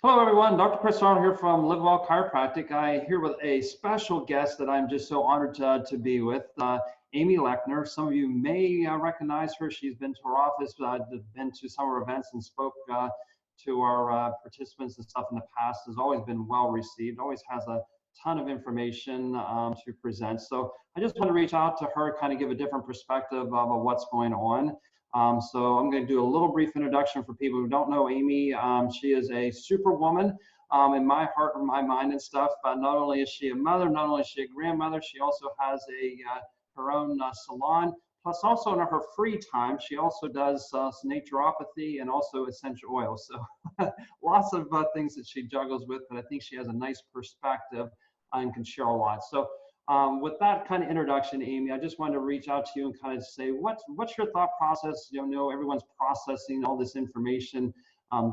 Hello, everyone. Dr. Chris Arnold here from Live Well Chiropractic. I'm here with a special guest that I'm just so honored to be with, Amy Lechner. Some of you may recognize her. She's been to our office, been to some of our events and spoke to our participants and stuff in the past. Has always been well received, always has a ton of information to present. So I just want to reach out to her, kind of give a different perspective of what's going on. So I'm going to do a little brief introduction for people who don't know Amy. She is a superwoman in my heart and my mind and stuff. Not only is she a mother, not only is she a grandmother, she also has her own salon. Plus, also in her free time, she also does naturopathy and also essential oils. So lots of things that she juggles with, but I think she has a nice perspective and can share a lot. So with that kind of introduction, Amy, I just wanted to reach out to you and kind of say, what's your thought process? You know, everyone's processing all this information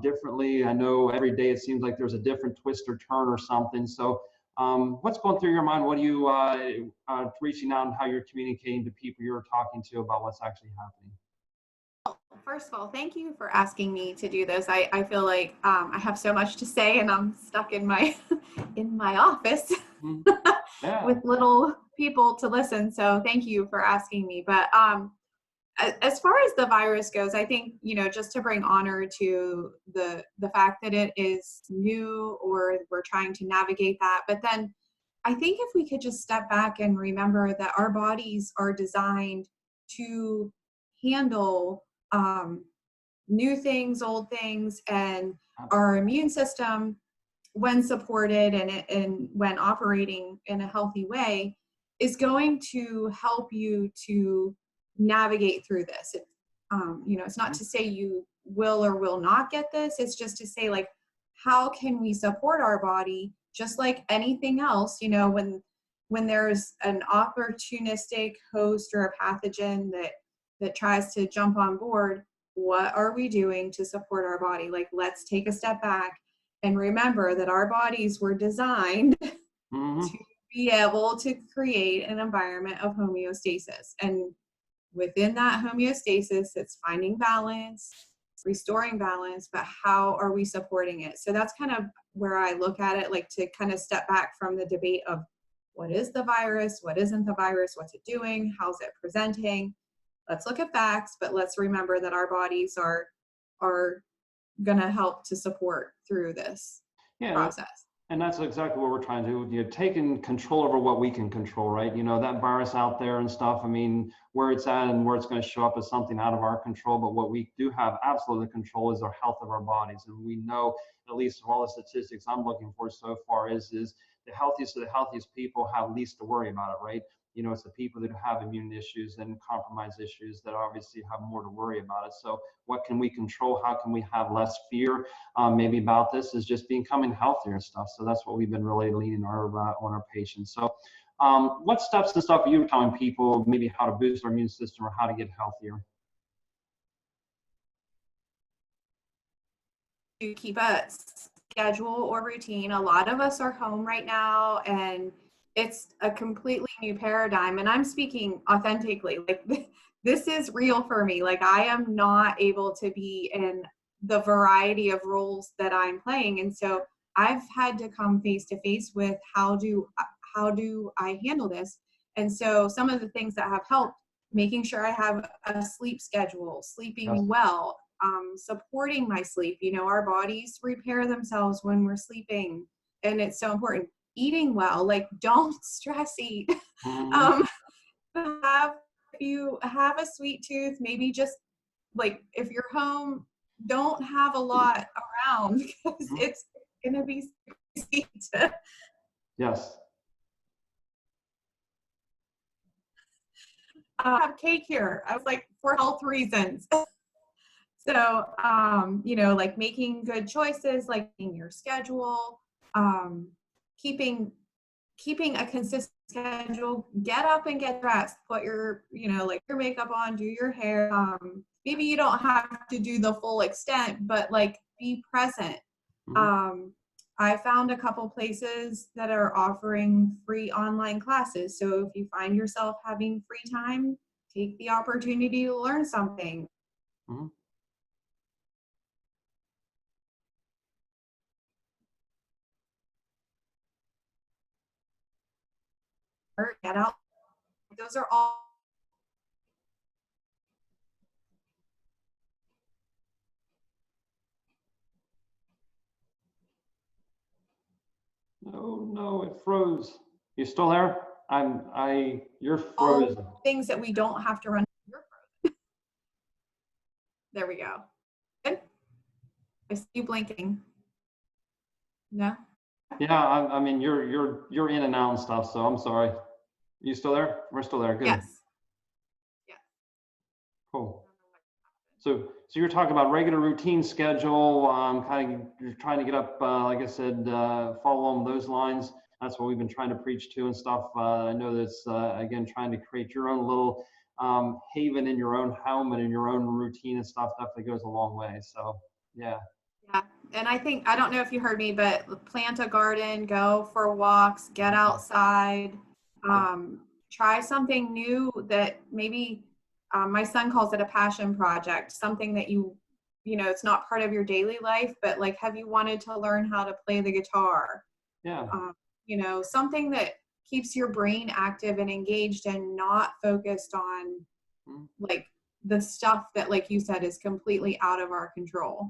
differently. I know every day it seems like there's a different twist or turn or something. So what's going through your mind? What are you reaching out and how you're communicating to people you're talking to about what's actually happening? First of all, thank you for asking me to do this. I feel like I have so much to say and I'm stuck in my in my office Yeah. with little people to listen. So thank you for asking me. But as far as the virus goes, I think, you know, just to bring honor to the fact that it is new or we're trying to navigate that. But then I think if we could just step back and remember that our bodies are designed to handle new things, old things, and our immune system, when supported and when operating in a healthy way, is going to help you to navigate through this. You know, it's not to say you will or will not get this. It's just to say, like, how can we support our body just like anything else? You know, when there's an opportunistic host or a pathogen that tries to jump on board, what are we doing to support our body? Like, let's take a step back and remember that our bodies were designed to be able to create an environment of homeostasis. And within that homeostasis, it's finding balance, restoring balance, but how are we supporting it? So that's kind of where I look at it, like to kind of step back from the debate of what is the virus, what isn't the virus, what's it doing, how's it presenting. Let's look at facts, but let's remember that our bodies are going to help to support through this process. And that's exactly what we're trying to do. You're taking control over what we can control, right? You know, that virus out there and stuff, I mean, where it's at and where it's going to show up is something out of our control. But what we do have absolutely control is our health of our bodies. And we know, at least from all the statistics I'm looking for so far, is the healthiest of the healthiest people have least to worry about it, right? You know, it's the people that have immune issues and compromised issues that obviously have more to worry about it. So what can we control? How can we have less fear maybe about this is just becoming healthier and stuff. So that's what we've been really leaning on our patients. So what steps and stuff are you telling people maybe how to boost their immune system or how to get healthier? To keep a schedule or routine. A lot of us are home right now and it's a completely new paradigm, and I'm speaking authentically. Like, this is real for me. Like, I am not able to be in the variety of roles that I'm playing, and so I've had to come face to face with how do I handle this. And so some of the things that have helped: making sure I have a sleep schedule, sleeping well, supporting my sleep. You know, our bodies repair themselves when we're sleeping, and it's so important. Eating well, like, don't stress eat. If you have a sweet tooth, maybe just, like, if you're home, don't have a lot around because it's gonna be easy to Yes. have cake here. I was like, for health reasons. So, you know, like making good choices, like in your schedule, keeping a consistent schedule, get up and get dressed, put your, you know, like your makeup on, do your hair. Maybe you don't have to do the full extent, but like be present. I found a couple places that are offering free online classes. So if you find yourself having free time, take the opportunity to learn something. get out. Those are all No, it froze. You still there? You're frozen. things that we don't have to run. There we go. Good. I see you blinking. No? Yeah, I mean, you're in and out and stuff, so I'm sorry. You still there? We're still there. Good. Yes. Cool. So you're talking about regular routine schedule, kind of you're trying to get up, like I said, follow along those lines. That's what we've been trying to preach to and stuff. I know that's, again, trying to create your own little haven in your own home and in your own routine and stuff definitely goes a long way. So, yeah. Yeah. And I think, I don't know if you heard me, but plant a garden, go for walks, get outside, try something new that maybe my son calls it a passion project, something that you know, it's not part of your daily life, but like, have you wanted to learn how to play the guitar? Yeah. You know, something that keeps your brain active and engaged and not focused on like the stuff that, like you said, is completely out of our control.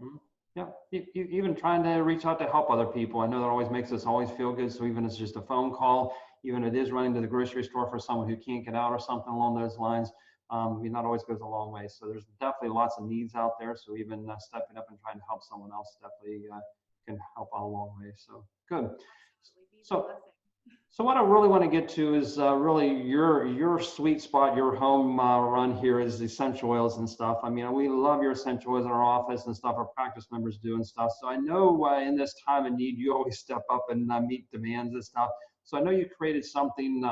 Yeah, even trying to reach out to help other people. I know that always makes us always feel good. So even if it's just a phone call, even if it is running to the grocery store for someone who can't get out or something along those lines, that always goes a long way. So there's definitely lots of needs out there. So even stepping up and trying to help someone else definitely can help out a long way. So good. So what I really want to get to is really your sweet spot, your home run here is essential oils and stuff. I mean, we love your essential oils in our office and stuff. Our practice members do and stuff. So I know in this time of need, you always step up and meet demands and stuff. So I know you created something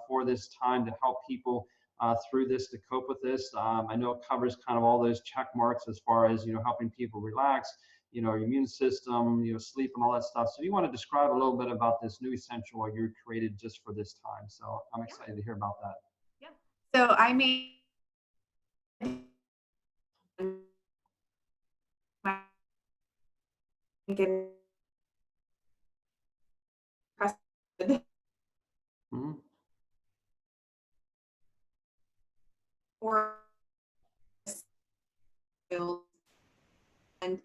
for this time to help people through this, to cope with this. I know it covers kind of all those check marks as far as, helping people relax, your immune system, sleep and all that stuff. So you want to describe a little bit about this new essential oil you created just for this time. So I'm excited to hear about that. Yeah. So I made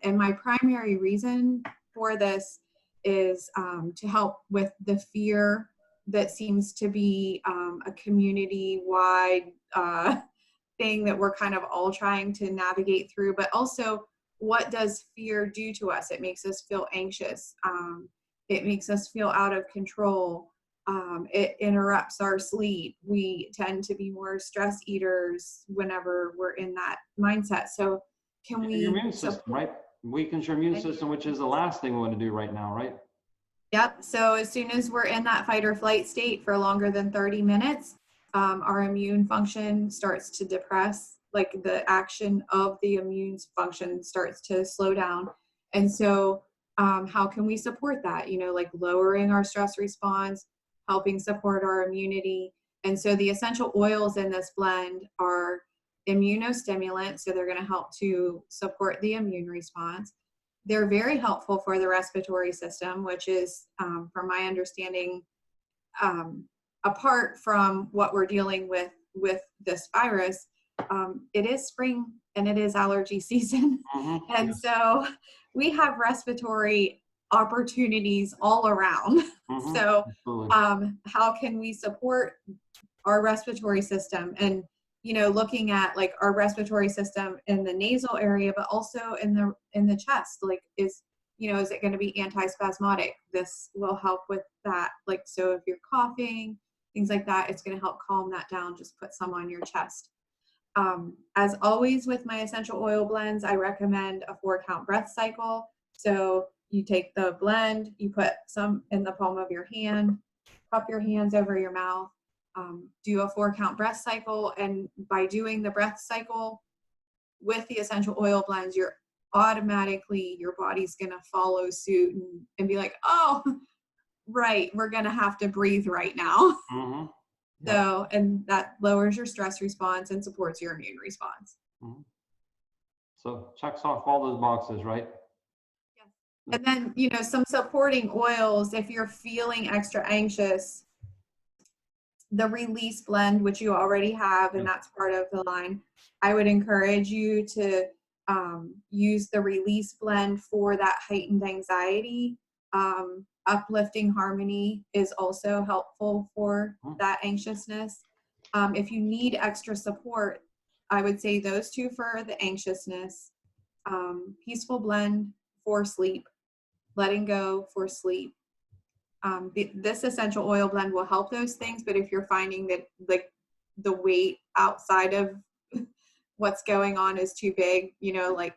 and my primary reason for this is to help with the fear that seems to be a community-wide thing that we're kind of all trying to navigate through, but also what does fear do to us? It makes us feel anxious. It makes us feel out of control. It interrupts our sleep. We tend to be more stress eaters whenever we're in that mindset. So can we— your immune system, right? Weakens your immune system, which is the last thing we want to do right now, right? Yep. So as soon as we're in that fight or flight state for longer than 30 minutes, our immune function starts to depress, like the action of the immune function starts to slow down. And so how can we support that? Like lowering our stress response, helping support our immunity. And so the essential oils in this blend are immunostimulants, so they're going to help to support the immune response. They're very helpful for the respiratory system, which is, from my understanding, apart from what we're dealing with this virus, it is spring and it is allergy season. And so we have respiratory opportunities all around. So how can we support our respiratory system? And looking at like our respiratory system in the nasal area, but also in the chest, like is it going to be antispasmodic? This will help with that. Like, so if you're coughing, things like that, it's going to help calm that down. Just put some on your chest. As always with my essential oil blends, I recommend a 4-count breath cycle. So you take the blend, you put some in the palm of your hand, cup your hands over your mouth, do a 4-count breath cycle. And by doing the breath cycle with the essential oil blends, your body's going to follow suit and be like, oh, right, we're going to have to breathe right now. So, and that lowers your stress response and supports your immune response. So checks off all those boxes, right? Yes. And then, some supporting oils, if you're feeling extra anxious, the release blend, which you already have, and that's part of the line. I would encourage you to use the release blend for that heightened anxiety. Uplifting Harmony is also helpful for that anxiousness. If you need extra support, I would say those two for the anxiousness. Peaceful Blend for sleep, Letting Go for sleep. This essential oil blend will help those things, but if you're finding that like the weight outside of what's going on is too big, you know, like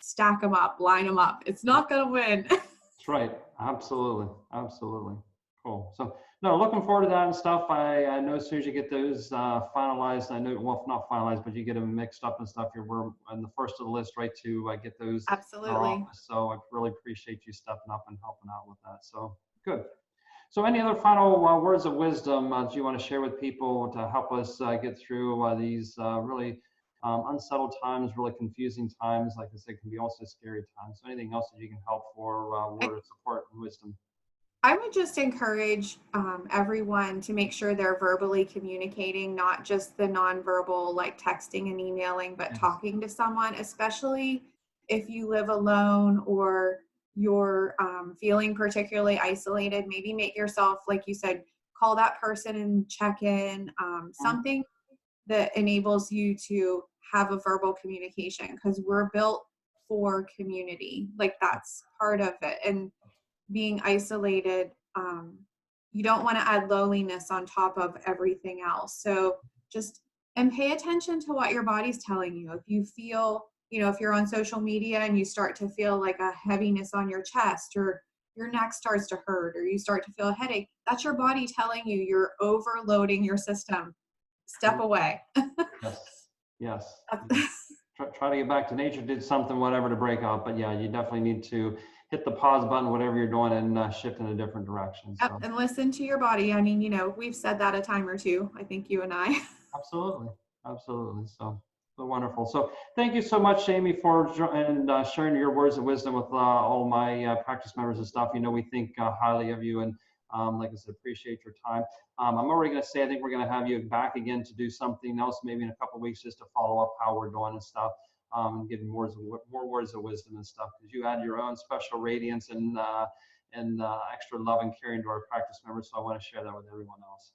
stack them up, line them up. It's not going to win. That's right. Absolutely. Absolutely. Cool. So, no, looking forward to that and stuff. I know as soon as you get those finalized, I know, well, not finalized, but you get them mixed up and stuff, we're on the first of the list, right, to get those in our Absolutely. office. So I really appreciate you stepping up and helping out with that. So good. So any other final words of wisdom do you want to share with people to help us get through these really unsettled times, really confusing times? Like I said, can be also scary times. So anything else that you can help for word of support and wisdom? I would just encourage everyone to make sure they're verbally communicating, not just the nonverbal like texting and emailing, but Yes. talking to someone, especially if you live alone or you're feeling particularly isolated. Maybe make yourself, like you said, call that person and check in, something that enables you to have a verbal communication, because we're built for community. Like that's part of it. And being isolated, you don't want to add loneliness on top of everything else. So just, and pay attention to what your body's telling you. If you feel, you know, if you're on social media and you start to feel like a heaviness on your chest, or your neck starts to hurt, or you start to feel a headache, that's your body telling you you're overloading your system. Step away. Yes. Yes. Try to get back to nature, did something, whatever, to break out. But yeah, you definitely need to hit the pause button, whatever you're doing, and shift in a different direction. So. And listen to your body. I mean, you know, we've said that a time or two, I think you and I. Absolutely. Absolutely. So wonderful. So thank you so much, Amy, for sharing your words of wisdom with all my practice members and stuff. You know, we think highly of you, and like I said, appreciate your time. I'm already going to say, I think we're going to have you back again to do something else, maybe in a couple of weeks, just to follow up how we're doing and stuff, and getting more words of wisdom and stuff, because you add your own special radiance and extra love and caring to our practice members. So I want to share that with everyone else.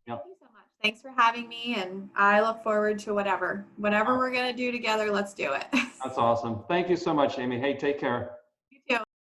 Yep. Thank you so much. Thanks for having me, and I look forward to whatever we're going to do together. Let's do it. That's awesome. Thank you so much, Amy. Hey, take care.